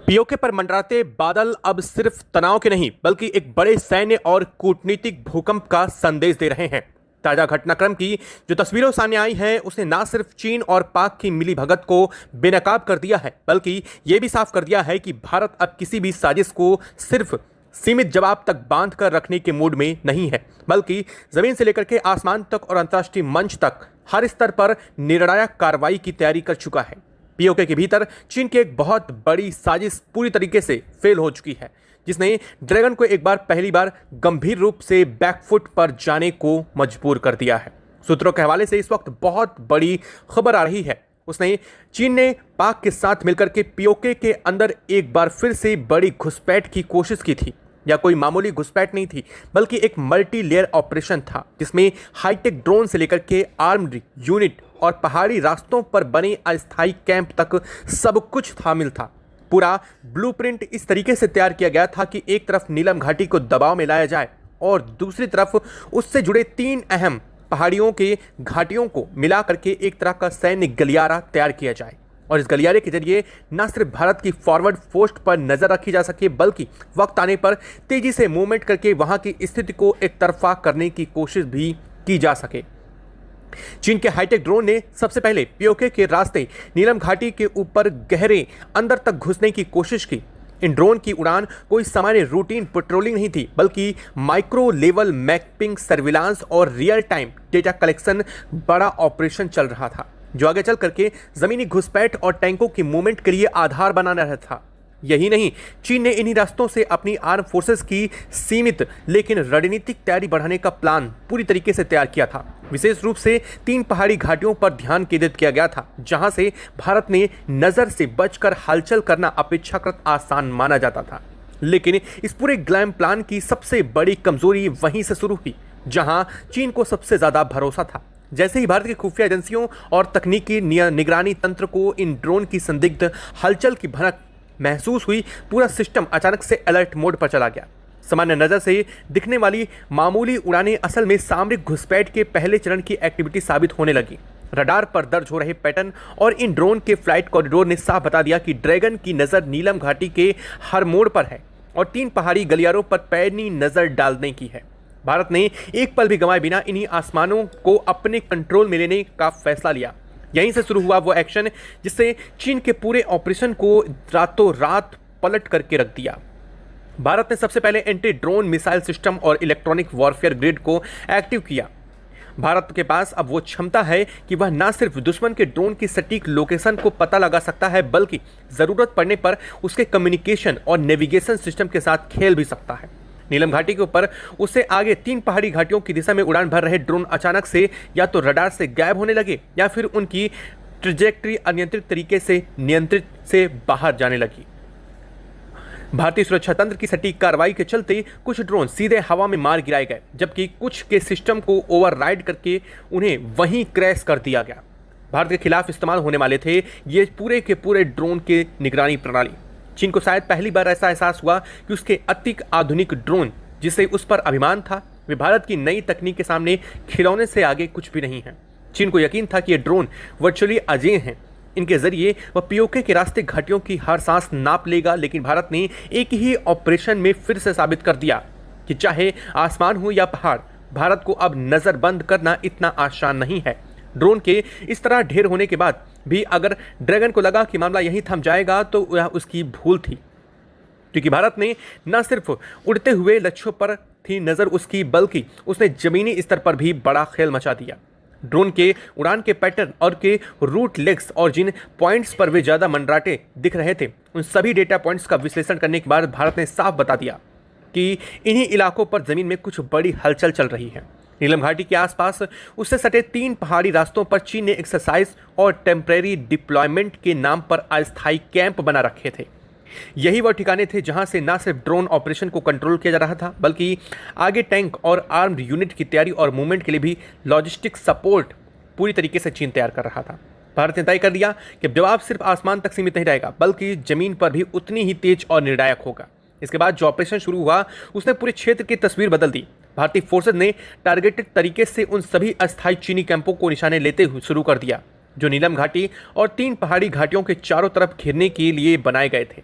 PoK पर मंडराते बादल अब सिर्फ तनाव के नहीं बल्कि एक बड़े सैन्य और कूटनीतिक भूकंप का संदेश दे रहे हैं। ताजा घटनाक्रम की जो तस्वीरों सामने आई हैं उसने न सिर्फ चीन और पाक की मिलीभगत को बेनकाब कर दिया है बल्कि यह भी साफ कर दिया है कि भारत अब किसी भी साजिश को सिर्फ सीमित जवाब तक बांध कर रखने के मूड में नहीं है, बल्कि जमीन से लेकर के आसमान तक और अंतर्राष्ट्रीय मंच तक हर स्तर पर निर्णायक कार्रवाई की तैयारी कर चुका है। पीओके के भीतर चीन की एक बहुत बड़ी साजिश पूरी तरीके से फेल हो चुकी है, जिसने ड्रैगन को एक बार पहली बार गंभीर रूप से बैकफुट पर जाने को मजबूर कर दिया है। सूत्रों के हवाले से इस वक्त बहुत बड़ी खबर आ रही है। उसने चीन ने पाक के साथ मिलकर के पीओके के अंदर एक बार फिर से बड़ी घुसपैठ की कोशिश की थी। या कोई मामूली घुसपैठ नहीं थी बल्कि एक मल्टी लेयर ऑपरेशन था, जिसमें हाईटेक ड्रोन से लेकर के आर्म्ड यूनिट और पहाड़ी रास्तों पर बने अस्थायी कैंप तक सब कुछ शामिल था। पूरा ब्लूप्रिंट इस तरीके से तैयार किया गया था कि एक तरफ नीलम घाटी को दबाव में लाया जाए और दूसरी तरफ उससे जुड़े 3 अहम पहाड़ियों के घाटियों को मिला करके एक तरह का सैन्य गलियारा तैयार किया जाए और इस गलियारे के जरिए न सिर्फ भारत की फॉरवर्ड पोस्ट पर नजर रखी जा सके बल्कि वक्त आने पर तेजी से मूवमेंट करके वहां की स्थिति को एक तरफा करने की कोशिश भी की जा सके। चीन के हाईटेक ड्रोन ने सबसे पहले पीओके के रास्ते नीलम घाटी के ऊपर गहरे अंदर तक घुसने की कोशिश की। इन ड्रोन की उड़ान कोई सामान्य रूटीन पेट्रोलिंग नहीं थी बल्कि माइक्रो लेवल मैपिंग, सर्विलांस और रियल टाइम डेटा कलेक्शन बड़ा ऑपरेशन चल रहा था, जो आगे चल करके जमीनी घुसपैठ और टैंकों की मूवमेंट के लिए आधार बनाना रहा था। यही नहीं, चीन ने इन्हीं रास्तों से अपनी आर्म फोर्सेस की सीमित लेकिन रणनीतिक तैयारी बढ़ाने का प्लान पूरी तरीके से तैयार किया था। विशेष रूप से 3 पहाड़ी घाटियों पर ध्यान केंद्रित किया गया था, जहां से भारत ने नजर से बचकर हलचल करना अपेक्षाकृत आसान माना जाता था। लेकिन इस पूरे ग्लैम प्लान की सबसे बड़ी कमजोरी वहीं से शुरू हुई जहां चीन को सबसे ज्यादा भरोसा था। जैसे ही भारत की खुफिया एजेंसियों और तकनीकी निगरानी तंत्र को इन ड्रोन की संदिग्ध हलचल की भनक महसूस हुई, पूरा सिस्टम अचानक से अलर्ट मोड पर चला गया। सामान्य नजर से दिखने वाली मामूली उड़ानें असल में सामरिक घुसपैठ के पहले चरण की एक्टिविटी साबित होने लगी। रडार पर दर्ज हो रहे पैटर्न और इन ड्रोन के फ्लाइट कॉरिडोर ने साफ बता दिया कि ड्रैगन की नजर नीलम घाटी के हर मोड़ पर है और 3 पहाड़ी गलियारों पर पैनी नजर डालने की है। भारत ने एक पल भी गंवाए बिना इन्हीं आसमानों को अपने कंट्रोल में लेने का फैसला लिया। यहीं से शुरू हुआ वो एक्शन जिससे चीन के पूरे ऑपरेशन को रातों रात पलट करके रख दिया। भारत ने सबसे पहले एंटी ड्रोन मिसाइल सिस्टम और इलेक्ट्रॉनिक वॉरफेयर ग्रिड को एक्टिव किया। भारत के पास अब वो क्षमता है कि वह न सिर्फ दुश्मन के ड्रोन की सटीक लोकेशन को पता लगा सकता है बल्कि जरूरत पड़ने पर उसके कम्युनिकेशन और नेविगेशन सिस्टम के साथ खेल भी सकता है। नीलम घाटी के ऊपर उससे आगे 3 पहाड़ी घाटियों की दिशा में उड़ान भर रहे ड्रोन अचानक से या तो रडार से गायब होने लगे या फिर उनकी ट्रेजेक्टरी अनियंत्रित तरीके से नियंत्रित से बाहर जाने लगी। भारतीय सुरक्षा तंत्र की सटीक कार्रवाई के चलते कुछ ड्रोन सीधे हवा में मार गिराए गए, जबकि कुछ के सिस्टम को ओवरराइड करके उन्हें वहीं क्रैश कर दिया गया। भारत के खिलाफ इस्तेमाल होने वाले थे ये पूरे के पूरे ड्रोन के निगरानी प्रणाली। चीन को शायद पहली बार ऐसा एहसास हुआ कि उसके अति आधुनिक ड्रोन जिसे उस पर अभिमान था, वे भारत की नई तकनीक के सामने खिलौने से आगे कुछ भी नहीं है। चीन को यकीन था कि ये ड्रोन वर्चुअली अजेय हैं। इनके जरिए वह पीओके के रास्ते घाटियों की हर सांस नाप लेगा, लेकिन भारत ने एक ही ऑपरेशन में फिर से साबित कर दिया कि चाहे आसमान हो या पहाड़, भारत को अब नजरबंद करना इतना आसान नहीं है। ड्रोन के इस तरह ढेर होने के बाद भी अगर ड्रैगन को लगा कि मामला यहीं थम जाएगा तो यह उसकी भूल थी, क्योंकि भारत ने न सिर्फ उड़ते हुए लक्ष्यों पर थी नजर उसकी, बल्कि उसने जमीनी स्तर पर भी बड़ा खेल मचा दिया। ड्रोन के उड़ान के पैटर्न और के रूट लेग्स और जिन पॉइंट्स पर वे ज्यादा मंडराते दिख रहे थे, उन सभी डेटा पॉइंट्स का विश्लेषण करने के बाद भारत ने साफ बता दिया कि इन्हीं इलाकों पर जमीन में कुछ बड़ी हलचल चल रही है। नीलम घाटी के आसपास उससे सटे 3 पहाड़ी रास्तों पर चीन ने एक्सरसाइज और टेम्परेरी डिप्लॉयमेंट के नाम पर अस्थायी कैंप बना रखे थे। यही वह ठिकाने थे जहां से न सिर्फ ड्रोन ऑपरेशन को कंट्रोल किया जा रहा था बल्कि आगे टैंक और आर्म्ड यूनिट की तैयारी और मूवमेंट के लिए भी लॉजिस्टिक सपोर्ट पूरी तरीके से चीन तैयार कर रहा था। भारत ने तय कर दिया कि जवाब सिर्फ आसमान तक सीमित नहीं रहेगा बल्कि जमीन पर भी उतनी ही तेज और निर्णायक होगा। इसके बाद जो ऑपरेशन शुरू हुआ उसने पूरे क्षेत्र की तस्वीर बदल दी। भारतीय फोर्सेज ने टारगेटेड तरीके से उन सभी अस्थायी चीनी कैंपों को निशाने लेते हुए शुरू कर दिया जो नीलम घाटी और 3 पहाड़ी घाटियों के चारों तरफ घेरने के लिए बनाए गए थे।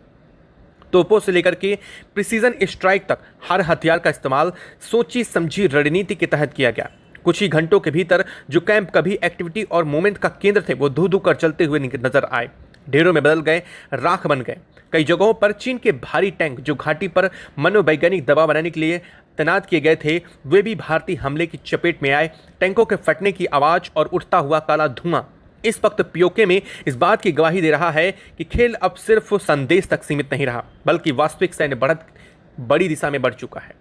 तोपों से लेकर के प्रिसीजन स्ट्राइक तक हर हथियार का इस्तेमाल सोची समझी रणनीति के तहत किया गया। कुछ ही घंटों के भीतर जो कैंप कभी एक्टिविटी और मूवमेंट का केंद्र थे वो धू धू कर चलते हुए नजर आए, ढेरों में बदल गए, राख बन गए। कई जगहों पर चीन के भारी टैंक जो घाटी पर मनोवैज्ञानिक दबाव बनाने के लिए तैनात किए गए थे वे भी भारतीय हमले की चपेट में आए। टैंकों के फटने की आवाज और उठता हुआ काला धुआं इस वक्त पीओके में इस बात की गवाही दे रहा है कि खेल अब सिर्फ संदेश तक सीमित नहीं रहा, बल्कि वास्तविक सैन्य बढ़त बड़ी दिशा में बढ़ चुका है।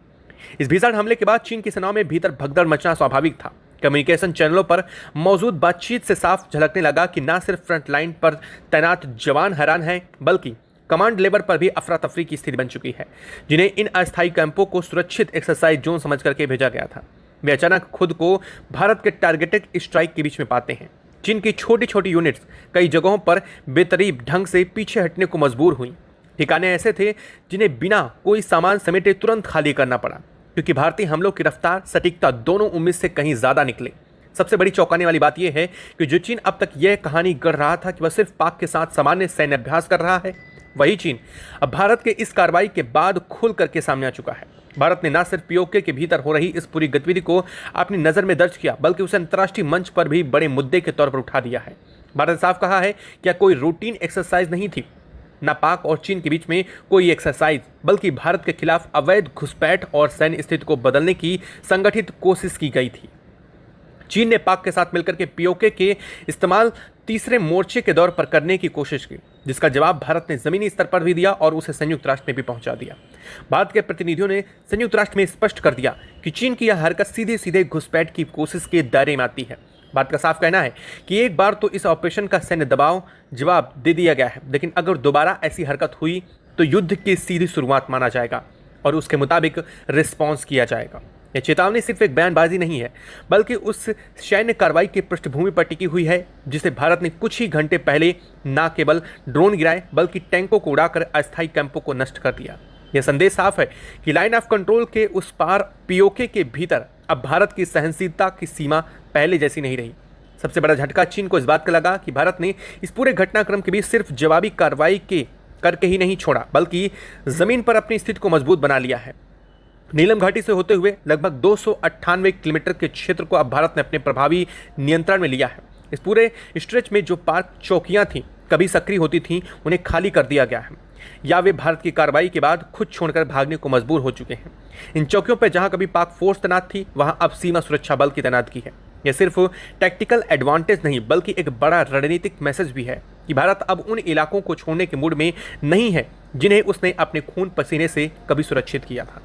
इस भीषण हमले के बाद चीन की सेनाओं में भीतर भगदड़ मचना स्वाभाविक था। कम्युनिकेशन चैनलों पर मौजूद बातचीत से साफ झलकने लगा कि न सिर्फ फ्रंट लाइन पर तैनात जवान हैरान हैं, बल्कि कमांड लेवल पर भी अफरा तफरी की स्थिति बन चुकी है। जिन्हें इन अस्थायी कैंपों को सुरक्षित एक्सरसाइज जोन समझ करके भेजा गया था, वे अचानक खुद को भारत के टारगेटेड स्ट्राइक के बीच में पाते हैं। चीन की छोटी छोटी यूनिट्स कई जगहों पर बेतरतीब ढंग से पीछे हटने को मजबूर हुई। ठिकाने ऐसे थे जिन्हें बिना कोई सामान समेटे तुरंत खाली करना पड़ा, क्योंकि भारतीय हमलों की रफ्तार सटीकता दोनों उम्मीद से कहीं ज्यादा निकले। सबसे बड़ी चौंकाने वाली बात यह है कि जो चीन अब तक यह कहानी गढ़ रहा था कि वह सिर्फ पाक के साथ सामान्य सैन्य अभ्यास कर रहा है, वही चीन अब भारत के इस कार्रवाई के बाद खुल करके सामने आ चुका है। भारत ने न सिर्फ पीओके के भीतर हो रही इस पूरी गतिविधि को अपनी नजर में दर्ज किया, बल्कि उसे अंतर्राष्ट्रीय मंच पर भी बड़े मुद्दे के तौर पर उठा दिया है। भारत ने साफ कहा है कि यह कोई रूटीन एक्सरसाइज नहीं थी, न पाक और चीन के बीच में कोई एक्सरसाइज, बल्कि भारत के खिलाफ अवैध घुसपैठ और सैन्य स्थिति को बदलने की संगठित कोशिश की गई थी। चीन ने पाक के साथ मिलकर के पीओके के इस्तेमाल तीसरे मोर्चे के दौर पर करने की कोशिश की, जिसका जवाब भारत ने जमीनी स्तर पर भी दिया और उसे संयुक्त राष्ट्र में भी पहुंचा दिया। भारत के प्रतिनिधियों ने संयुक्त राष्ट्र में स्पष्ट कर दिया कि चीन की यह हरकत सीधे सीधे घुसपैठ की कोशिश के दायरे में आती है। भारत का साफ कहना है कि एक बार तो इस ऑपरेशन का सैन्य दबाव जवाब दे दिया गया है, लेकिन अगर दोबारा ऐसी हरकत हुई तो युद्ध की सीधी शुरुआत माना जाएगा और उसके मुताबिक रिस्पॉन्स किया जाएगा। यह चेतावनी सिर्फ एक बयानबाजी नहीं है, बल्कि उस सैन्य कार्रवाई की पृष्ठभूमि पर टिकी हुई है जिसे भारत ने कुछ ही घंटे पहले न केवल ड्रोन गिराए बल्कि टैंकों को उड़ाकर अस्थायी कैंपों को नष्ट कर दिया। यह संदेश साफ है कि लाइन ऑफ कंट्रोल के उस पार पीओके के भीतर अब भारत की सहनशीलता की सीमा पहले जैसी नहीं रही। सबसे बड़ा झटका चीन को इस बात का लगा कि भारत ने इस पूरे घटनाक्रम के बीच सिर्फ जवाबी कार्रवाई के करके ही नहीं छोड़ा, बल्कि जमीन पर अपनी स्थिति को मजबूत बना लिया है। नीलम घाटी से होते हुए लगभग 298 किलोमीटर के क्षेत्र को अब भारत ने अपने प्रभावी नियंत्रण में लिया है। इस पूरे स्ट्रेच में जो पाक चौकियां थीं, कभी सक्रिय होती थीं, उन्हें खाली कर दिया गया है, या वे भारत की कार्रवाई के बाद खुद छोड़कर भागने को मजबूर हो चुके हैं। इन चौकियों पर जहां कभी पाक फोर्स तैनात थी, वहां अब सीमा सुरक्षा बल की तैनातगी है। यह सिर्फ टैक्टिकल एडवांटेज नहीं, बल्कि एक बड़ा रणनीतिक मैसेज भी है कि भारत अब उन इलाकों को छोड़ने के मूड में नहीं है जिन्हें उसने अपने खून पसीने से कभी सुरक्षित किया था।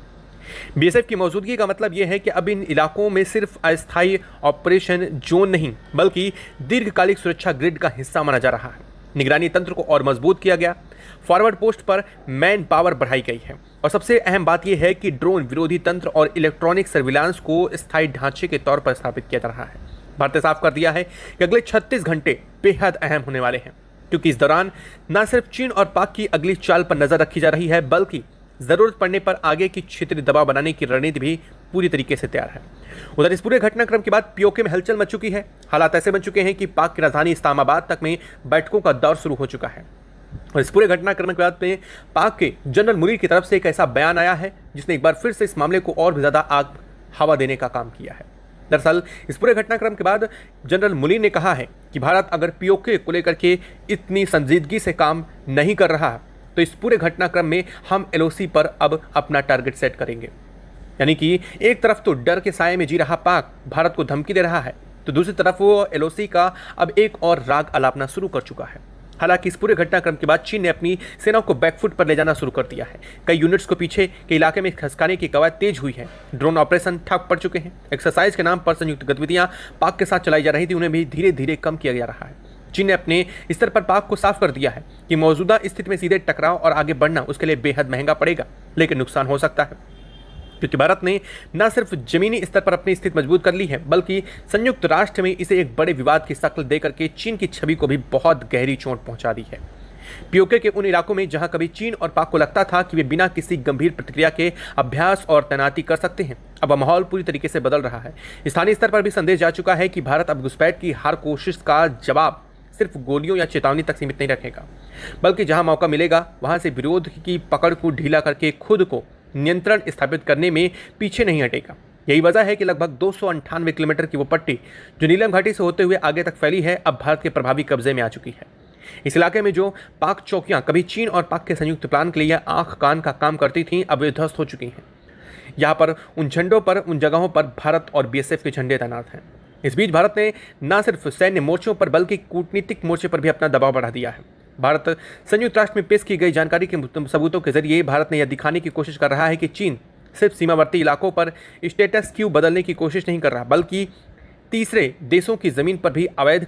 बीएसएफ की मौजूदगी का मतलब यह है कि अब इन इलाकों में सिर्फ अस्थायी ऑपरेशन जोन नहीं, बल्कि दीर्घकालिक सुरक्षा ग्रिड का हिस्सा माना जा रहा है। निगरानी तंत्र को और मजबूत किया गया, फॉरवर्ड पोस्ट पर मैन पावर बढ़ाई गई है, और सबसे अहम बात यह है कि ड्रोन विरोधी तंत्र और इलेक्ट्रॉनिक सर्विलांस को स्थायी ढांचे के तौर पर स्थापित किया जा रहा है। भारत ने साफ कर दिया है कि अगले 36 घंटे बेहद अहम होने वाले हैं, क्योंकि इस दौरान न सिर्फ चीन और पाक की अगली चाल पर नजर रखी जा रही है, बल्कि जरूरत पड़ने पर आगे की क्षेत्रीय दबाव बनाने की रणनीति भी पूरी तरीके से तैयार है। उधर इस पूरे घटनाक्रम के बाद पीओके में हलचल मच चुकी है। हालात ऐसे बन चुके हैं कि पाक की राजधानी इस्लामाबाद तक में बैठकों का दौर शुरू हो चुका है। और इस पूरे घटनाक्रम के बाद में पाक के जनरल मुनीर की तरफ से एक ऐसा बयान आया है जिसने एक बार फिर से इस मामले को और भी ज्यादा आग हवा देने का काम किया है। दरअसल इस पूरे घटनाक्रम के बाद जनरल मुनीर ने कहा है कि भारत अगर पीओके को लेकर के इतनी संजीदगी से काम नहीं कर रहा तो इस पूरे घटनाक्रम में हम एलओसी पर अब अपना टारगेट सेट करेंगे। यानी कि एक तरफ तो डर के साये में जी रहा पाक भारत को धमकी दे रहा है, तो दूसरी तरफ वो एलओसी का अब एक और राग अलापना शुरू कर चुका है। हालांकि इस पूरे घटनाक्रम के बाद चीन ने अपनी सेनाओं को बैकफुट पर ले जाना शुरू कर दिया है। कई यूनिट्स को पीछे के इलाके में खसकाने की कवायद तेज हुई है। ड्रोन ऑपरेशन ठप पड़ चुके हैं। एक्सरसाइज के नाम पर संयुक्त गतिविधियां पाक के साथ चलाई जा रही थी, उन्हें भी धीरे धीरे कम किया जा रहा है। चीन ने अपने स्तर पर पाक को साफ कर दिया है कि मौजूदा स्थिति में सीधे टकराव और आगे बढ़ना उसके लिए बेहद महंगा पड़ेगा, लेकिन नुकसान हो सकता है, क्योंकि भारत ने न सिर्फ जमीनी स्तर पर अपनी स्थिति मजबूत कर ली है, बल्कि संयुक्त राष्ट्र में इसे एक बड़े विवाद की शक्ल देकर के चीन की छवि को भी बहुत गहरी चोट पहुंचा दी है। पीओके के उन इलाकों में जहां कभी चीन और पाक को लगता था कि वे बिना किसी गंभीर प्रतिक्रिया के अभ्यास और तैनाती कर सकते हैं, अब माहौल पूरी तरीके से बदल रहा है। स्थानीय स्तर पर भी संदेश जा चुका है कि भारत अब घुसपैठ की हर कोशिश का जवाब सिर्फ गोलियों या चेतावनी तक सीमित नहीं रखेगा, बल्कि जहां मौका मिलेगा वहां से विरोध की पकड़ को ढीला करके खुद को नियंत्रण स्थापित करने में पीछे नहीं हटेगा। यही वजह है कि लगभग 298 किलोमीटर की वो पट्टी जो नीलम घाटी से होते हुए आगे तक फैली है, अब भारत के प्रभावी कब्जे में आ चुकी है। इस इलाके में जो पाक चौकियां कभी चीन और पाक के संयुक्त प्लान के लिए आंख कान का काम करती थीं, अब वे ध्वस्त हो चुकी हैं। यहाँ पर उन झंडों पर, उन जगहों पर भारत और बीएसएफ के झंडे तैनात हैं। इस बीच भारत ने न सिर्फ सैन्य मोर्चों पर बल्कि कूटनीतिक मोर्चे पर भी अपना दबाव बढ़ा दिया है। भारत संयुक्त राष्ट्र में पेश की गई जानकारी के सबूतों के जरिए भारत ने यह दिखाने की कोशिश कर रहा है कि चीन सिर्फ सीमावर्ती इलाकों पर स्टेटस क्यू बदलने की कोशिश नहीं कर रहा, बल्कि तीसरे देशों की जमीन पर भी अवैध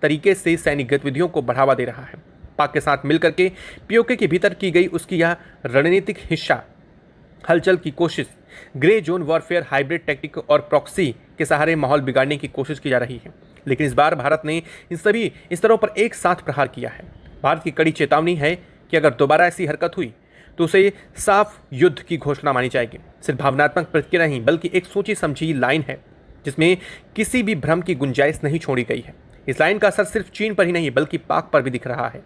तरीके से सैनिक गतिविधियों को बढ़ावा दे रहा है। पाक के साथ मिलकर के पीओके के भीतर की गई उसकी यह रणनीतिक हिस्सा हलचल की कोशिश, grey zone warfare, hybrid tactic और प्रॉक्सी के सहारे माहौल बिगाड़ने की कोशिश की जा रही है। लेकिन इस बार भारत ने इन सभी स्तरों पर एक साथ प्रहार किया है। भारत की कड़ी चेतावनी है कि अगर दोबारा ऐसी हरकत हुई तो उसे साफ युद्ध की घोषणा मानी जाएगी। सिर्फ भावनात्मक प्रतिक्रिया नहीं, बल्कि एक सोची समझी लाइन है जिसमें किसी भी भ्रम की गुंजाइश नहीं छोड़ी गई है। इस लाइन का असर सिर्फ चीन पर ही नहीं बल्कि पाक पर भी दिख रहा है।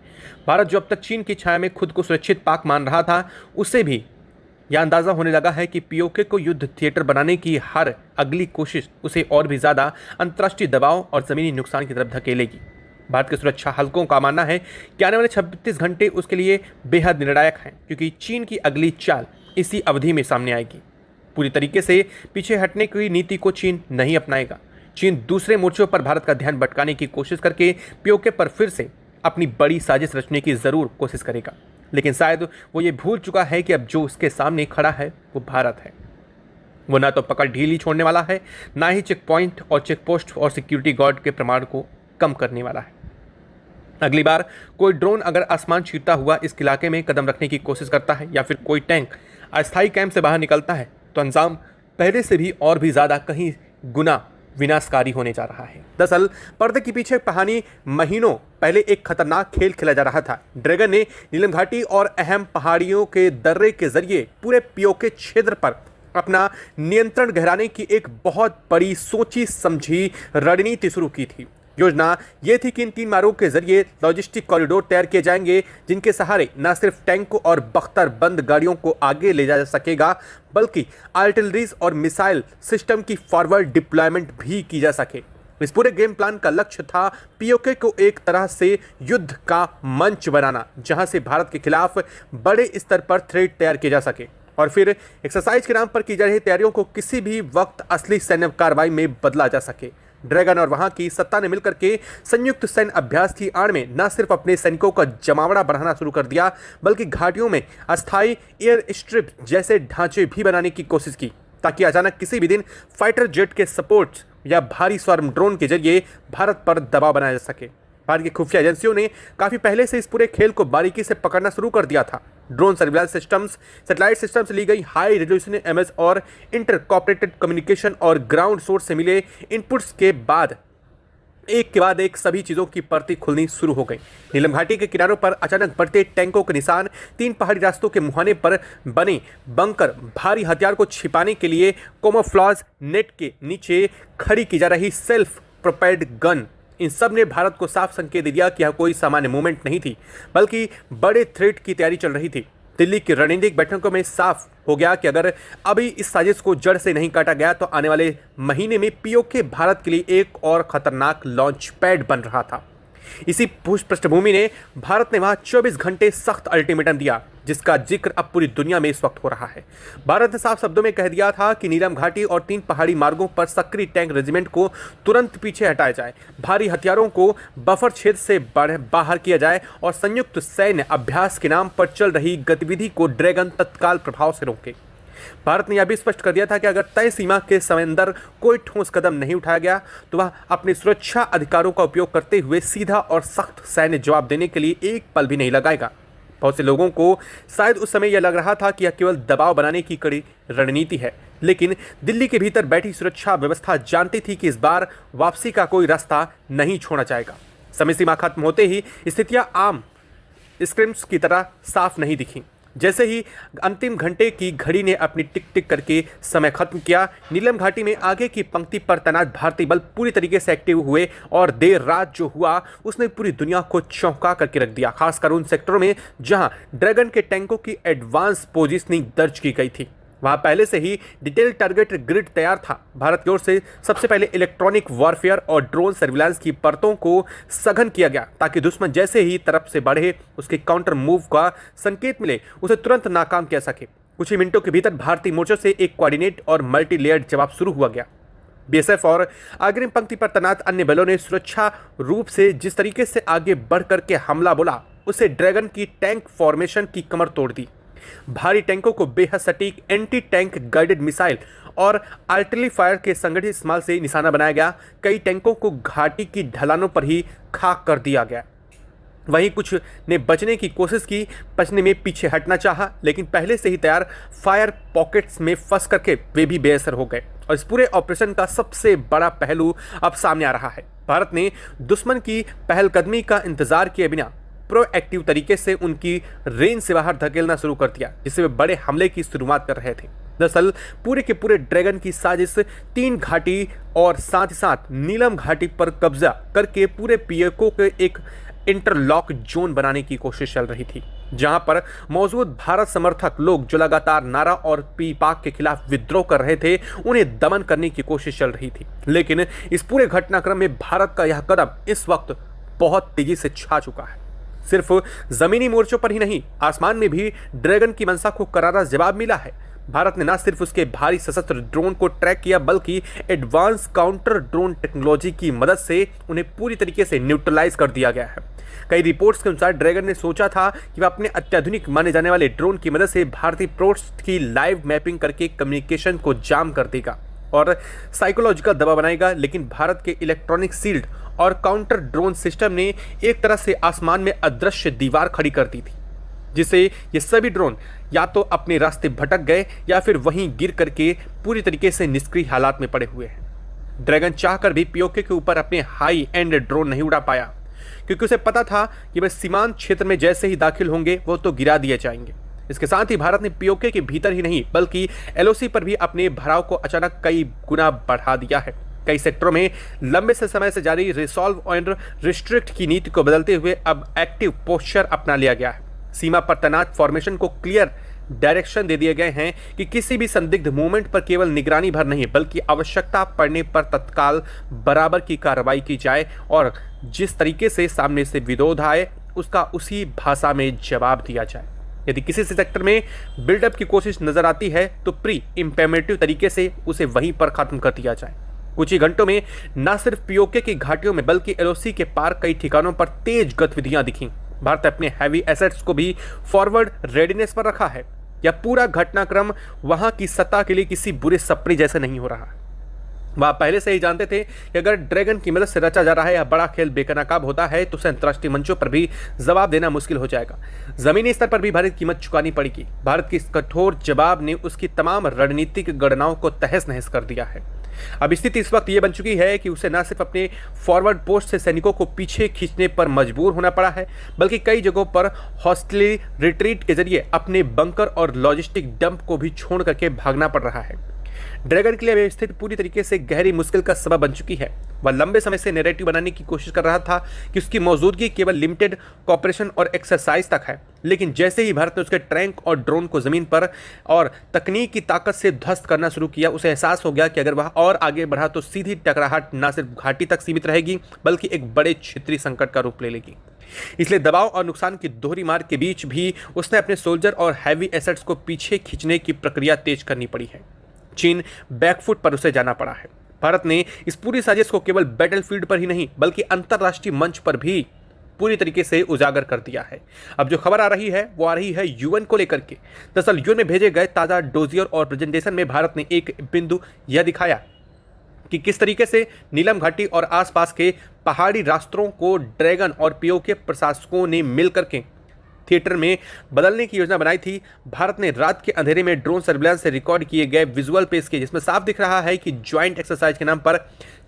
भारत जो अब तक चीन की छाया में खुद को सुरक्षित पाक मान रहा था, उससे भी यह अंदाजा होने लगा है कि पीओके को युद्ध थिएटर बनाने की हर अगली कोशिश उसे और भी ज़्यादा अंतर्राष्ट्रीय दबाव और ज़मीनी नुकसान की तरफ धकेलेगी। भारत के सुरक्षा हलकों का मानना है कि आने वाले 36 घंटे उसके लिए बेहद निर्णायक हैं, क्योंकि चीन की अगली चाल इसी अवधि में सामने आएगी। पूरी तरीके से पीछे हटने की नीति को चीन नहीं अपनाएगा। चीन दूसरे मोर्चों पर भारत का ध्यान भटकाने की कोशिश करके पीओके पर फिर से अपनी बड़ी साजिश रचने की ज़रूर कोशिश करेगा, लेकिन शायद वो ये भूल चुका है कि अब जो उसके सामने खड़ा है वो भारत है। वो ना तो पकड़ ढीली छोड़ने वाला है, ना ही चेक पॉइंट और चेक पोस्ट और सिक्योरिटी गार्ड के प्रमाण को कम करने वाला है। अगली बार कोई ड्रोन अगर आसमान छींटता हुआ इस इलाके में कदम रखने की कोशिश करता है या फिर कोई टैंक अस्थायी कैंप से बाहर निकलता है, तो अंजाम पहले से भी और भी ज़्यादा कहीं गुना विनाशकारी होने जा रहा है। दरअसल पर्दे के पीछे कहानी महीनों पहले एक खतरनाक खेल खेला जा रहा था। ड्रैगन ने नीलम घाटी और अहम पहाड़ियों के दर्रे के जरिए पूरे पीओके क्षेत्र पर अपना नियंत्रण गहराने की एक बहुत बड़ी सोची समझी रणनीति शुरू की थी। योजना ये थी कि इन 3 मार्गों के जरिए लॉजिस्टिक कॉरिडोर तैयार किए जाएंगे, जिनके सहारे न सिर्फ टैंकों और बख्तरबंद गाड़ियों को आगे ले जा सकेगा, बल्कि आर्टिलरीज और मिसाइल सिस्टम की फॉरवर्ड डिप्लॉयमेंट भी की जा सके। इस पूरे गेम प्लान का लक्ष्य था पीओके को एक तरह से युद्ध का मंच बनाना, जहां से भारत के खिलाफ बड़े स्तर पर थ्रेट तैयार किए जा सके और फिर एक्सरसाइज के नाम पर की जा रही तैयारियों को किसी भी वक्त असली सैन्य कार्रवाई में बदला जा सके। ड्रैगन और वहां की सत्ता ने मिलकर के संयुक्त सैन्य अभ्यास की आड़ में न सिर्फ अपने सैनिकों का जमावड़ा बढ़ाना शुरू कर दिया, बल्कि घाटियों में अस्थायी एयर स्ट्रिप जैसे ढांचे भी बनाने की कोशिश की, ताकि अचानक किसी भी दिन फाइटर जेट के सपोर्ट या भारी स्वार्म ड्रोन के जरिए भारत पर दबाव बनाया जा सके। भारत की खुफिया एजेंसियों ने काफ़ी पहले से इस पूरे खेल को बारीकी से पकड़ना शुरू कर दिया था। Drone surveillance systems, satellite system से ली गई हाई रेजोल्यूशन इमेज और इंटरकॉपरेटेड कम्युनिकेशन और ग्राउंड सोर्स से मिले इनपुट्स के बाद एक के बाद एक सभी चीज़ों की परतें खुलनी शुरू हो गई। नीलम घाटी के किनारों पर अचानक बढ़ते टैंकों के निशान, 3 पहाड़ी रास्तों के मुहाने पर बने बंकर, भारी हथियार को छिपाने के लिए कैमोफ्लेज नेट के नीचे खड़ी की जा रही सेल्फ प्रोपेल्ड गन, इन सब ने भारत को साफ संकेत दे दिया कि यह कोई सामान्य मूवमेंट नहीं थी, बल्कि बड़े थ्रेट की तैयारी चल रही थी। दिल्ली की रणनीतिक बैठकों में साफ हो गया कि अगर अभी इस साजिश को जड़ से नहीं काटा गया तो आने वाले महीने में पीओके भारत के लिए एक और खतरनाक लॉन्च पैड बन रहा था। इसी पृष्ठभूमि ने भारत ने वहां 24 घंटे सख्त अल्टीमेटम दिया, जिसका जिक्र अब पूरी दुनिया में इस वक्त हो रहा है। भारत ने साफ शब्दों में कह दिया था कि नीलम घाटी और 3 पहाड़ी मार्गों पर सक्रिय टैंक रेजिमेंट को तुरंत पीछे हटाया जाए, भारी हथियारों को बफर क्षेत्र से बाहर किया जाए और संयुक्त सैन्य अभ्यास के नाम पर चल रही गतिविधि को ड्रैगन तत्काल प्रभाव से रोके। भारत ने यह भी स्पष्ट कर दिया था कि अगर तय सीमा के समय अंदर कोई ठोस कदम नहीं उठाया गया तो वह अपने सुरक्षा अधिकारों का उपयोग करते हुए सीधा और सख्त सैन्य जवाब देने के लिए एक पल भी नहीं लगाएगा। बहुत से लोगों को शायद उस समय यह लग रहा था कि यह केवल दबाव बनाने की कड़ी रणनीति है, लेकिन दिल्ली के भीतर बैठी सुरक्षा व्यवस्था जानती थी कि इस बार वापसी का कोई रास्ता नहीं छोड़ा जाएगा। समय सीमा खत्म होते ही स्थितियां आम स्क्रिप्ट्स की तरह साफ नहीं दिखी। जैसे ही अंतिम घंटे की घड़ी ने अपनी टिक टिक करके समय खत्म किया, नीलम घाटी में आगे की पंक्ति पर तैनात भारतीय बल पूरी तरीके से एक्टिव हुए और देर रात जो हुआ उसने पूरी दुनिया को चौंका करके रख दिया, खासकर उन सेक्टरों में जहां ड्रैगन के टैंकों की एडवांस पोजीशनिंग दर्ज की गई थी। वहां पहले से ही डिटेल टारगेट ग्रिड तैयार था। भारत की ओर से सबसे पहले इलेक्ट्रॉनिक वॉरफेयर और ड्रोन सर्विलांस की परतों को सघन किया गया ताकि दुश्मन जैसे ही तरफ से बढ़े उसके काउंटर मूव का संकेत मिले उसे तुरंत नाकाम किया सके। कुछ ही मिनटों के भीतर भारतीय मोर्चों से एक कोऑर्डिनेट और मल्टी लेयर्ड जवाब शुरू हुआ गया। बीएसएफ और अग्रिम पंक्ति पर तैनात अन्य बलों ने सुरक्षा रूप से जिस तरीके से आगे बढ़ करके हमला बोला उससे ड्रैगन की टैंक फॉर्मेशन की कमर तोड़ दी। भारी टैंकों को बेहद सटीक एंटी टैंक गाइडेड मिसाइल और आर्टिलरी फायर के संगठित इस्तेमाल से निशाना बनाया गया। कई टैंकों को घाटी की ढलानों पर ही खाक कर दिया गया। वहीं कुछ ने बचने की कोशिश की, बचने में पीछे हटना चाहा, लेकिन पहले से ही तैयार फायर पॉकेट्स में फंस करके वे भी बेअसर हो गए। और इस पूरे ऑपरेशन का सबसे बड़ा पहलू अब सामने आ रहा है। भारत ने दुश्मन की पहलकदमी का इंतजार किए बिना प्रोएक्टिव तरीके से उनकी रेंज से बाहर धकेलना शुरू कर दिया, जिससे वे बड़े हमले की शुरुआत कर रहे थे। दरअसल पूरे के पूरे ड्रैगन की साजिश 3 घाटी और साथ ही साथ नीलम घाटी पर कब्जा करके पूरे पीएको के एक इंटरलॉक जोन बनाने की कोशिश चल रही थी, जहां पर मौजूद भारत समर्थक लोग जो लगातार नारा और पाक के खिलाफ विद्रोह कर रहे थे उन्हें दमन करने की कोशिश चल रही थी। लेकिन इस पूरे घटनाक्रम में भारत का यह कदम इस वक्त बहुत तेजी से छा चुका है। सिर्फ जमीनी मोर्चों पर ही नहीं, आसमान में भी ड्रैगन की मंशा को करारा जवाब मिला है। भारत ने न सिर्फ उसके भारी सशस्त्र ड्रोन को ट्रैक किया बल्कि एडवांस काउंटर ड्रोन टेक्नोलॉजी की मदद से उन्हें पूरी तरीके से न्यूट्रलाइज कर दिया गया है। कई रिपोर्ट्स के अनुसार ड्रैगन ने सोचा था कि वह अपने अत्याधुनिक माने जाने वाले ड्रोन की मदद से भारतीय पोस्ट की लाइव मैपिंग करके कम्युनिकेशन को जाम कर देगा और साइकोलॉजिकल दबाव बनाएगा, लेकिन भारत के इलेक्ट्रॉनिक शील्ड और काउंटर ड्रोन सिस्टम ने एक तरह से आसमान में अदृश्य दीवार खड़ी कर दी थी, जिससे ये सभी ड्रोन या तो अपने रास्ते भटक गए या फिर वहीं गिर करके पूरी तरीके से निष्क्रिय हालात में पड़े हुए हैं। ड्रैगन चाहकर भी पीओके के ऊपर अपने हाई एंड ड्रोन नहीं उड़ा पाया, क्योंकि उसे पता था कि वह सीमांत क्षेत्र में जैसे ही दाखिल होंगे वो तो गिरा दिए जाएंगे। इसके साथ ही भारत ने पीओके के भीतर ही नहीं बल्कि एलओसी पर भी अपने भराव को अचानक कई गुना बढ़ा दिया है। कई सेक्टरों में लंबे से समय से जारी रिसॉल्व एंड रिस्ट्रिक्ट की नीति को बदलते हुए अब एक्टिव पोस्चर अपना लिया गया है। सीमा पर तैनात फॉर्मेशन को क्लियर डायरेक्शन दे दिए गए हैं कि किसी भी संदिग्ध मूवमेंट पर केवल निगरानी भर नहीं बल्कि आवश्यकता पड़ने पर तत्काल बराबर की कार्रवाई की जाए और जिस तरीके से सामने से विरोध आए उसका उसी भाषा में जवाब दिया जाए। यदि किसी सेक्टर में बिल्डअप की कोशिश नजर आती है तो प्री इंपेमेटिव तरीके से उसे वहीं पर खत्म कर दिया जाए। कुछ ही घंटों में न सिर्फ पीओके की घाटियों में बल्कि एलओसी के पार कई ठिकानों पर तेज गतिविधियां दिखीं। भारत अपने हैवी एसेट्स को भी फॉरवर्ड रेडीनेस पर रखा है। यह पूरा घटनाक्रम वहां की सत्ता के लिए किसी बुरे सपने जैसे नहीं हो रहा। वह पहले से ही जानते थे कि अगर ड्रैगन की मदद से रचा जा रहा है यह बड़ा खेल बेनकाब होता है तो उसे अंतर्राष्ट्रीय मंचों पर भी जवाब देना मुश्किल हो जाएगा। जमीनी स्तर पर भी भारी कीमत चुकानी पड़ेगी। भारत के इस कठोर जवाब ने उसकी तमाम रणनीतिक गणनाओं को तहस नहस कर दिया है। अब स्थिति इस वक्त यह बन चुकी है कि उसे न सिर्फ अपने फॉरवर्ड पोस्ट से सैनिकों को पीछे खींचने पर मजबूर होना पड़ा है बल्कि कई जगहों पर हॉस्टिली रिट्रीट के जरिए अपने बंकर और लॉजिस्टिक डंप को भी छोड़ करके भागना पड़ रहा है। ड्रैगन के लिए यह स्थिति पूरी तरीके से गहरी मुश्किल का सबब बन चुकी है। वह लंबे समय से नैरेटिव बनाने की कोशिश कर रहा था कि उसकी मौजूदगी केवल लिमिटेड कॉपरेशन और एक्सरसाइज तक है, लेकिन जैसे ही भारत ने उसके टैंक और ड्रोन को जमीन पर और तकनीक की ताकत से ध्वस्त करना शुरू किया, उसे एहसास हो गया कि अगर वह और आगे बढ़ा तो सीधी टकराहट न सिर्फ घाटी तक सीमित रहेगी बल्कि एक बड़े क्षेत्रीय संकट का रूप ले लेगी। इसलिए दबाव और नुकसान की दोहरी मार के बीच भी उसने अपने सोल्जर और हैवी एसेट्स को पीछे खींचने की प्रक्रिया तेज करनी पड़ी है। चीन बैकफुट पर उसे जाना पड़ा है। भारत ने इस पूरी साजिश को केवल बैटलफील्ड पर ही नहीं बल्कि अंतरराष्ट्रीय मंच पर भी पूरी तरीके से उजागर कर दिया है। अब जो खबर आ रही है वो आ रही है यूएन को लेकर के। दरअसल यूएन में भेजे गए ताज़ा डोजियर और प्रेजेंटेशन में भारत ने एक बिंदु यह दिखाया कि किस तरीके से नीलम घाटी और आसपास के पहाड़ी रास्तों को ड्रैगन और पीओके प्रशासकों ने मिल करके थिएटर में बदलने की योजना बनाई थी। भारत ने रात के अंधेरे में ड्रोन सर्विलांस से रिकॉर्ड किए गए विजुअल पेश किए, जिसमें साफ दिख रहा है कि ज्वाइंट एक्सरसाइज के नाम पर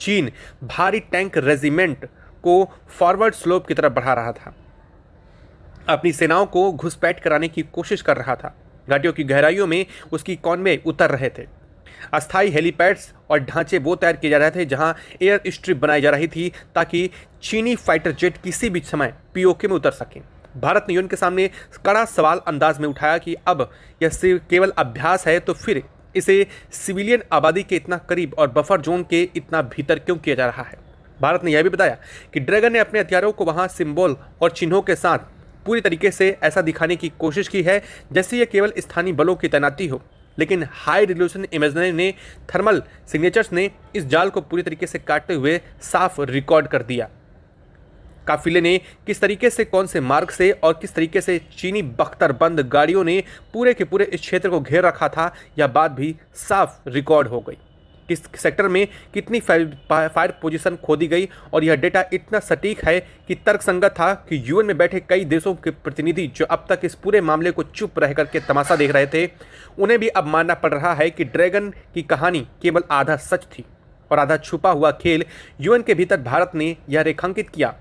चीन भारी टैंक रेजिमेंट को फॉरवर्ड स्लोप की तरफ बढ़ा रहा था। अपनी सेनाओं को घुसपैठ कराने की कोशिश कर रहा था। घाटियों की गहराइयों में उसकी कॉन्वे उतर रहे थे। अस्थायी हेलीपैड्स और ढांचे वो तैयार किए जा रहे थे जहां एयर स्ट्रिप बनाई जा रही थी ताकि चीनी फाइटर जेट किसी भी समय पीओके में उतर सकें। भारत ने यूएन के सामने कड़ा सवाल अंदाज में उठाया कि अब यह सिर्फ केवल अभ्यास है तो फिर इसे सिविलियन आबादी के इतना करीब और बफर जोन के इतना भीतर क्यों किया जा रहा है। भारत ने यह भी बताया कि ड्रैगन ने अपने हथियारों को वहां सिंबल और चिन्हों के साथ पूरी तरीके से ऐसा दिखाने की कोशिश की है जैसे यह केवल स्थानीय बलों की तैनाती हो, लेकिन हाई रिजोल्यूशन इमेजरी ने थर्मल सिग्नेचर्स ने इस जाल को पूरी तरीके से काटते हुए साफ रिकॉर्ड कर दिया। काफिले ने किस तरीके से, कौन से मार्ग से और किस तरीके से चीनी बख्तरबंद गाड़ियों ने पूरे के पूरे इस क्षेत्र को घेर रखा था, यह बात भी साफ रिकॉर्ड हो गई। किस सेक्टर में कितनी फायर पोजीशन खोदी गई और यह डेटा इतना सटीक है कि तर्कसंगत था कि यूएन में बैठे कई देशों के प्रतिनिधि जो अब तक इस पूरे मामले को चुप रह करके तमाशा देख रहे थे, उन्हें भी अब मानना पड़ रहा है कि ड्रैगन की कहानी केवल आधा सच थी और आधा छुपा हुआ खेल यूएन के भीतर भारत ने यह रेखांकित किया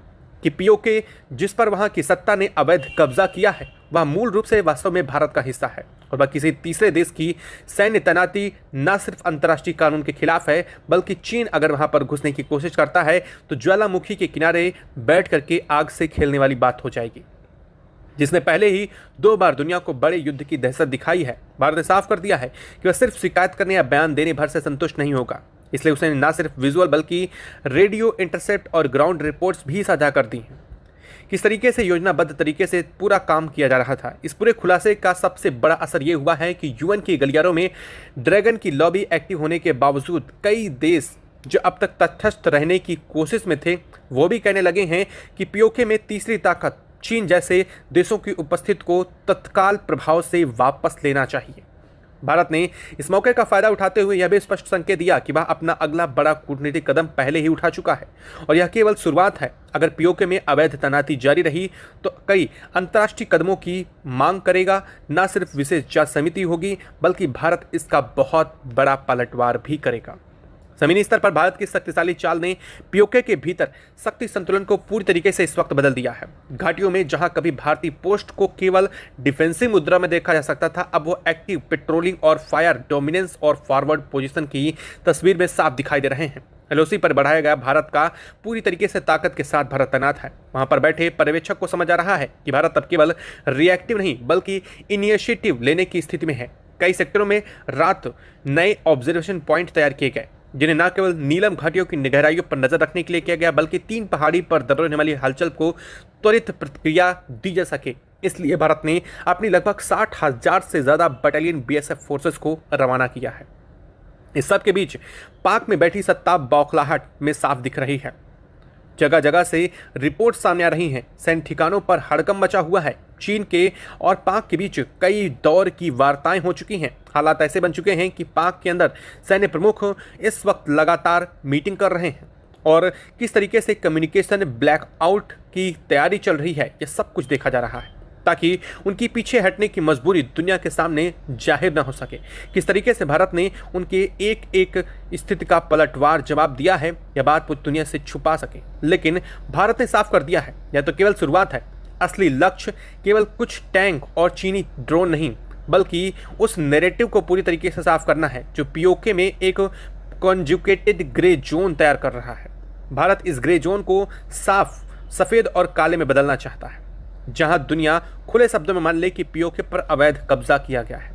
कि पीओके जिस पर वहां की सत्ता ने अवैध कब्जा किया है वह मूल रूप से वास्तव में भारत का हिस्सा है और वह किसी तीसरे देश की सैन्य तैनाती न सिर्फ अंतर्राष्ट्रीय कानून के खिलाफ है, बल्कि चीन अगर वहां पर घुसने की कोशिश करता है तो ज्वालामुखी के किनारे बैठ करके आग से खेलने वाली बात हो जाएगी। जिसने पहले ही 2 बार दुनिया को बड़े युद्ध की दहशत दिखाई है, भारत ने साफ कर दिया है कि वह सिर्फ शिकायत करने या बयान देने भर से संतुष्ट नहीं होगा। इसलिए उसने न सिर्फ विजुअल बल्कि रेडियो इंटरसेप्ट और ग्राउंड रिपोर्ट्स भी साझा कर दी हैं। किस तरीके से योजनाबद्ध तरीके से पूरा काम किया जा रहा था। इस पूरे खुलासे का सबसे बड़ा असर ये हुआ है कि यूएन के गलियारों में ड्रैगन की लॉबी एक्टिव होने के बावजूद कई देश जो अब तक तटस्थ रहने की कोशिश में थे वो भी कहने लगे हैं कि पीओके में तीसरी ताकत चीन जैसे देशों की उपस्थिति को तत्काल प्रभाव से वापस लेना चाहिए। भारत ने इस मौके का फायदा उठाते हुए यह भी स्पष्ट संकेत दिया कि वह अपना अगला बड़ा कूटनीतिक कदम पहले ही उठा चुका है और यह केवल शुरुआत है। अगर पीओके में अवैध तैनाती जारी रही तो कई अंतर्राष्ट्रीय कदमों की मांग करेगा। न सिर्फ विशेष जांच समिति होगी बल्कि भारत इसका बहुत बड़ा पलटवार भी करेगा। जमीनी स्तर पर भारत की शक्तिशाली चाल ने पीओके के भीतर शक्ति संतुलन को पूरी तरीके से इस वक्त बदल दिया है। घाटियों में जहां कभी भारतीय पोस्ट को केवल डिफेंसिव मुद्रा में देखा जा सकता था, अब वो एक्टिव पेट्रोलिंग और फायर डोमिनेंस और फॉरवर्ड पोजीशन की तस्वीर में साफ दिखाई दे रहे हैं। एलओसी पर बढ़ाया गया भारत का पूरी तरीके से ताकत के साथ भारत तैनात है। वहां पर बैठे पर्यवेक्षक को समझ आ रहा है कि भारत अब केवल रिएक्टिव नहीं बल्कि इनिशिएटिव लेने की स्थिति में है। कई सेक्टरों में रात नए ऑब्जर्वेशन पॉइंट तैयार किए गए जिन्हें न केवल नीलम घाटियों की गहराइयों पर नजर रखने के लिए किया गया बल्कि 3 पहाड़ी पर दर्ज होने वाली हलचल को त्वरित प्रतिक्रिया दी जा सके। इसलिए भारत ने अपनी लगभग 60,000 से ज्यादा बटालियन बीएसएफ फोर्सेस को रवाना किया है। इस सब के बीच पाक में बैठी सत्ता बौखलाहट में साफ दिख रही है। जगह जगह से रिपोर्ट सामने आ रही हैं। सैन्य ठिकानों पर हड़कंप मचा हुआ है। चीन के और पाक के बीच कई दौर की वार्ताएं हो चुकी हैं। हालात ऐसे बन चुके हैं कि पाक के अंदर सैन्य प्रमुख इस वक्त लगातार मीटिंग कर रहे हैं और किस तरीके से कम्युनिकेशन ब्लैकआउट की तैयारी चल रही है, यह सब कुछ देखा जा रहा है ताकि उनकी पीछे हटने की मजबूरी दुनिया के सामने जाहिर न हो सके। किस तरीके से भारत ने उनके एक एक स्थिति का पलटवार जवाब दिया है, यह बात पूरी दुनिया से छुपा सके। लेकिन भारत ने साफ कर दिया है यह तो केवल शुरुआत है। असली लक्ष्य केवल कुछ टैंक और चीनी ड्रोन नहीं बल्कि उस नैरेटिव को पूरी तरीके से साफ करना है जो पीओके में एक कॉन्जुगेटेड ग्रे जोन तैयार कर रहा है। भारत इस ग्रे जोन को साफ सफेद और काले में बदलना चाहता है, जहां दुनिया खुले शब्दों में मान ले कि पीओके पर अवैध कब्जा किया गया है।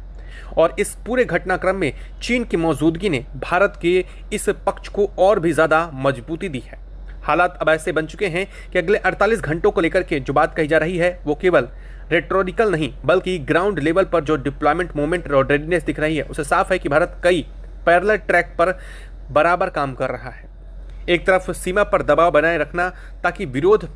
और इस पूरे घटनाक्रम में चीन की मौजूदगी ने भारत के इस पक्ष को और भी ज्यादा मजबूती दी है। हालात अब ऐसे बन चुके हैं कि अगले 48 घंटों को लेकर के जो बात कही जा रही है वो केवल रेटोरिकल नहीं बल्कि ग्राउंड लेवल पर जो डिप्लॉयमेंट मूवमेंट और रेडीनेस दिख रही है उसे साफ है कि भारत कई पैरेलल ट्रैक पर बराबर काम कर रहा है। एक तरफ सीमा पर दबाव बनाए रखना ताकि विरोध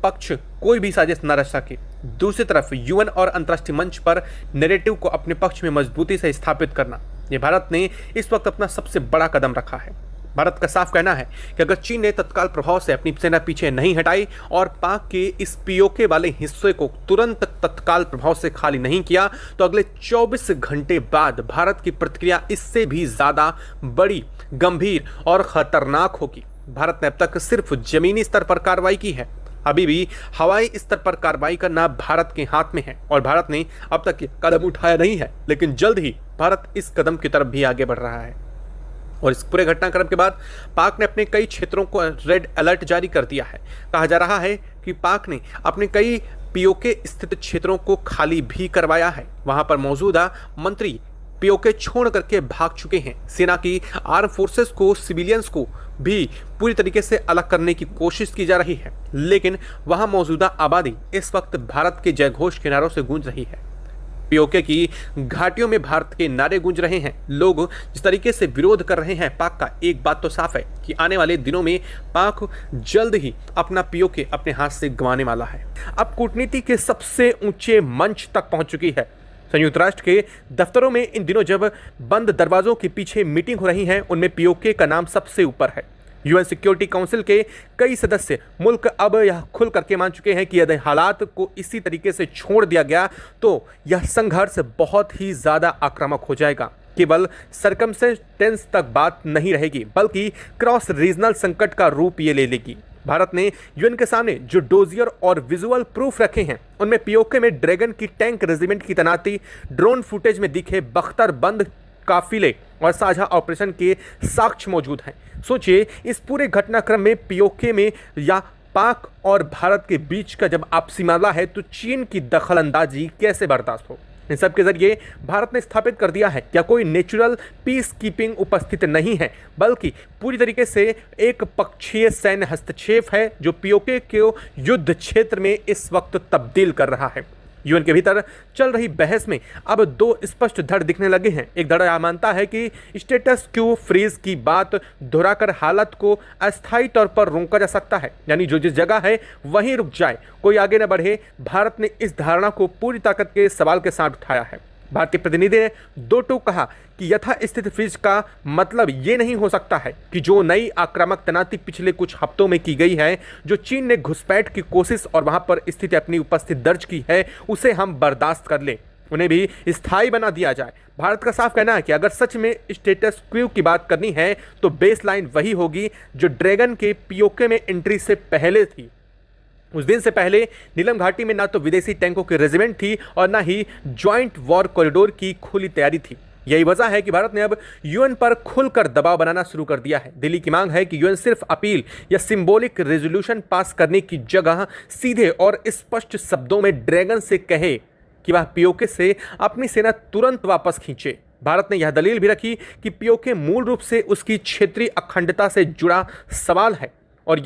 पक्ष कोई भी साजिश न रच सके, दूसरी तरफ यूएन और अंतर्राष्ट्रीय मंच पर नैरेटिव को अपने पक्ष में मजबूती से स्थापित करना। ये भारत ने इस वक्त अपना सबसे बड़ा कदम रखा है। भारत का साफ कहना है कि अगर चीन ने तत्काल प्रभाव से अपनी सेना पीछे नहीं हटाई और पाक के इस पीओके वाले हिस्से को तुरंत तत्काल प्रभाव से खाली नहीं किया तो अगले 24 घंटे बाद भारत की प्रतिक्रिया इससे भी ज्यादा बड़ी, गंभीर और खतरनाक होगी। भारत ने अब तक सिर्फ जमीनी स्तर पर कार्रवाई की है, अभी भी हवाई स्तर पर कार्रवाई करना भारत के हाथ में है और भारत ने अब तक ये कदम उठाया नहीं है, लेकिन जल्द ही भारत इस कदम की तरफ भी आगे बढ़ रहा है। और इस पूरे घटनाक्रम के बाद पाक ने अपने कई क्षेत्रों को रेड अलर्ट जारी कर दिया है। कहा जा रहा है कि पाक ने अपने कई पीओके स्थित क्षेत्रों को खाली भी करवाया है। वहां पर मौजूदा मंत्री पीओके छोड़ करके भाग चुके हैं। सेना की आर्म फोर्सेस को, सिविलियंस को भी पूरी तरीके से अलग करने की कोशिश की जा रही है, लेकिन वहां मौजूदा आबादी इस वक्त भारत के जयघोष के नारों से गूंज रही है। पीओके की घाटियों में भारत के नारे गूंज रहे हैं। लोग जिस तरीके से विरोध कर रहे हैं पाक का, एक बात तो साफ है कि आने वाले दिनों में पाक जल्द ही अपना पीओके अपने हाथ से गंवाने वाला है। अब कूटनीति के सबसे ऊंचे मंच तक पहुंच चुकी है। संयुक्त राष्ट्र के दफ्तरों में इन दिनों जब बंद दरवाजों के पीछे मीटिंग हो रही है, उनमें पीओके का नाम सबसे ऊपर है। यूएन सिक्योरिटी काउंसिल के कई सदस्य मुल्क अब यह खुल करके मान चुके हैं कि यदि हालात को इसी तरीके से छोड़ दिया गया तो यह संघर्ष बहुत ही ज्यादा आक्रामक हो जाएगा। केवल सर्कमस्टेंस तक बात नहीं रहेगी, बल्कि क्रॉस रीजनल संकट का रूप ये ले लेगी। भारत ने यूएन के सामने जो डोजियर और विजुअल प्रूफ रखे हैं, उनमें पीओके में ड्रैगन की टैंक रेजिमेंट की तैनाती, ड्रोन फुटेज में दिखे बख्तरबंद काफिले और साझा ऑपरेशन के साक्ष्य मौजूद हैं। सोचिए, इस पूरे घटनाक्रम में पीओके में या पाक और भारत के बीच का जब आपसी मामला है तो चीन की दखलंदाजी कैसे बर्दाश्त हो। इन सब के जरिए भारत ने स्थापित कर दिया है क्या कोई नेचुरल पीस कीपिंग उपस्थित नहीं है, बल्कि पूरी तरीके से एक पक्षीय सैन्य हस्तक्षेप है जो पीओके को युद्ध क्षेत्र में इस वक्त तब्दील कर रहा है। यूएन के भीतर चल रही बहस में अब दो स्पष्ट धड़ दिखने लगे हैं। एक धड़ यह मानता है कि स्टेटस क्यू फ्रीज की बात दोहराकर हालत को अस्थायी तौर पर रोका जा सकता है, यानी जो जिस जगह है वहीं रुक जाए, कोई आगे न बढ़े। भारत ने इस धारणा को पूरी ताकत के सवाल के साथ उठाया है। भारत के प्रतिनिधि ने दो टूक कहा कि यथास्थिति फ्रीज का मतलब ये नहीं हो सकता है कि जो नई आक्रामक तैनाती पिछले कुछ हफ्तों में की गई है, जो चीन ने घुसपैठ की कोशिश और वहां पर स्थिति अपनी उपस्थिति दर्ज की है, उसे हम बर्दाश्त कर लें, उन्हें भी स्थायी बना दिया जाए। भारत का साफ कहना है कि अगर सच में स्टेटस क्यू की बात करनी है तो बेसलाइन वही होगी जो ड्रैगन के पीओके में एंट्री से पहले थी। उस दिन से पहले नीलम घाटी में ना तो विदेशी टैंकों की रेजिमेंट थी और ना ही ज्वाइंट वॉर कॉरिडोर की खुली तैयारी थी। यही वजह है कि भारत ने अब यूएन पर खुलकर दबाव बनाना शुरू कर दिया है। दिल्ली की मांग है कि यूएन सिर्फ अपील या सिंबॉलिक रेजोल्यूशन पास करने की जगह सीधे और स्पष्ट शब्दों में ड्रैगन से कहे कि वह पीओके से अपनी सेना तुरंत वापस खींचे। भारत ने यह दलील भी रखी कि पीओके मूल रूप से उसकी क्षेत्रीय अखंडता से जुड़ा सवाल है और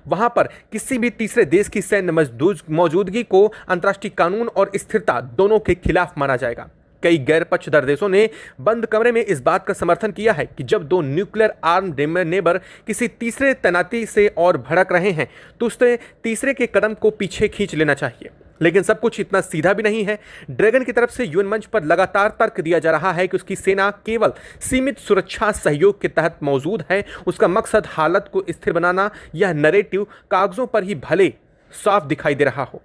वहां पर किसी भी तीसरे देश की सैन्य मौजूदगी को अंतर्राष्ट्रीय कानून और स्थिरता दोनों के खिलाफ माना जाएगा। कई गैर पक्षधर देशों ने बंद कमरे में इस बात का समर्थन किया है कि जब दो न्यूक्लियर आर्म नेबर किसी तीसरे तैनाती से और भड़क रहे हैं तो उससे तीसरे के कदम को पीछे खींच लेना चाहिए। लेकिन सब कुछ इतना सीधा भी नहीं है। ड्रैगन की तरफ से यूएन मंच पर लगातार तर्क दिया जा रहा है कि उसकी सेना केवल सीमित सुरक्षा सहयोग के तहत मौजूद है। उसका मकसद हालत को स्थिर बनाना। यह नैरेटिव कागजों पर ही भले साफ दिखाई दे रहा हो,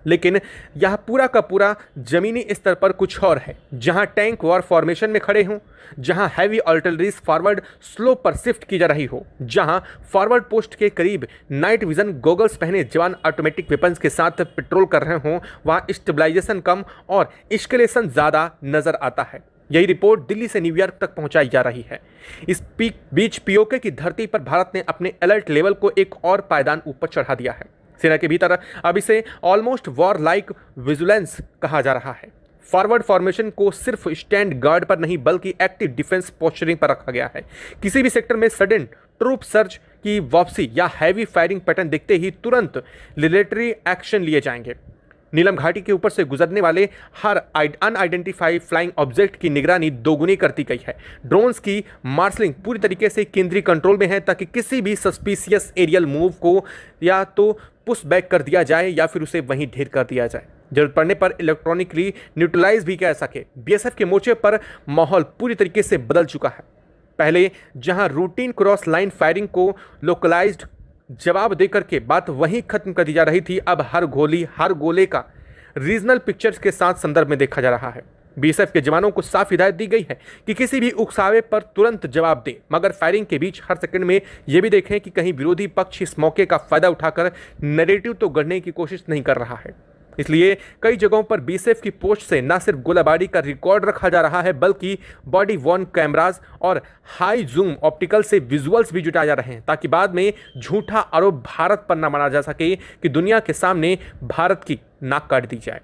लेकिन यह पूरा का पूरा जमीनी स्तर पर कुछ और है। जहां टैंक वॉर फॉर्मेशन में खड़े हों, जहां हैवी आर्टिलरीज फॉरवर्ड स्लोप पर शिफ्ट की जा रही हो, जहां फॉरवर्ड पोस्ट के करीब नाइट विजन गॉगल्स पहने जवान ऑटोमेटिक वेपन्स के साथ पेट्रोल कर रहे हों, वहां स्टेबलाइजेशन कम और एस्केलेशन ज़्यादा नजर आता है। यही रिपोर्ट दिल्ली से न्यूयॉर्क तक पहुंचाई जा रही है। इस बीच पीओके की धरती पर भारत ने अपने अलर्ट लेवल को एक और पायदान ऊपर चढ़ा दिया है। सेना के भीतर अब इसे ऑलमोस्ट वॉर लाइक विजिलेंस कहा जा रहा है। फॉरवर्ड फॉर्मेशन को सिर्फ स्टैंड गार्ड पर नहीं बल्कि एक्टिव डिफेंस पोस्चरिंग पर रखा गया है। किसी भी सेक्टर में सडन ट्रूप सर्च की वापसी या हैवी फायरिंग पैटर्न दिखते ही तुरंत मिलिट्री एक्शन लिए जाएंगे। नीलम घाटी के ऊपर से गुजरने वाले हर अनआइडेंटिफाइड फ्लाइंग ऑब्जेक्ट की निगरानी दोगुनी करती गई है। ड्रोन्स की मार्शलिंग पूरी तरीके से केंद्रीय कंट्रोल में है ताकि किसी भी सस्पिशियस एरियल मूव को या तो पुश बैक कर दिया जाए या फिर उसे वहीं ढेर कर दिया जाए। जरूरत पड़ने पर इलेक्ट्रॉनिकली न्यूट्रलाइज भी किया जा सके। बीएसएफ के मोर्चे पर माहौल पूरी तरीके से बदल चुका है। पहले जहां रूटीन क्रॉस लाइन फायरिंग को लोकलाइज्ड जवाब देकर के बात वहीं खत्म कर दी जा रही थी, अब हर गोले का रीजनल पिक्चर्स के साथ संदर्भ में देखा जा रहा है। बीएसएफ के जवानों को साफ हिदायत दी गई है कि किसी भी उकसावे पर तुरंत जवाब दें, मगर फायरिंग के बीच हर सेकंड में यह भी देखें कि कहीं विरोधी पक्ष इस मौके का फायदा उठाकर नैरेटिव तो गढ़ने की कोशिश नहीं कर रहा है। इसलिए कई जगहों पर बीएसएफ की पोस्ट से न सिर्फ गोलाबारी का रिकॉर्ड रखा जा रहा है, बल्कि बॉडी वॉर्न कैमरास और हाई जूम ऑप्टिकल से विजुअल्स भी जुटाए जा रहे हैं, ताकि बाद में झूठा आरोप भारत पर न माना जा सके कि दुनिया के सामने भारत की नाक काट दी जाए।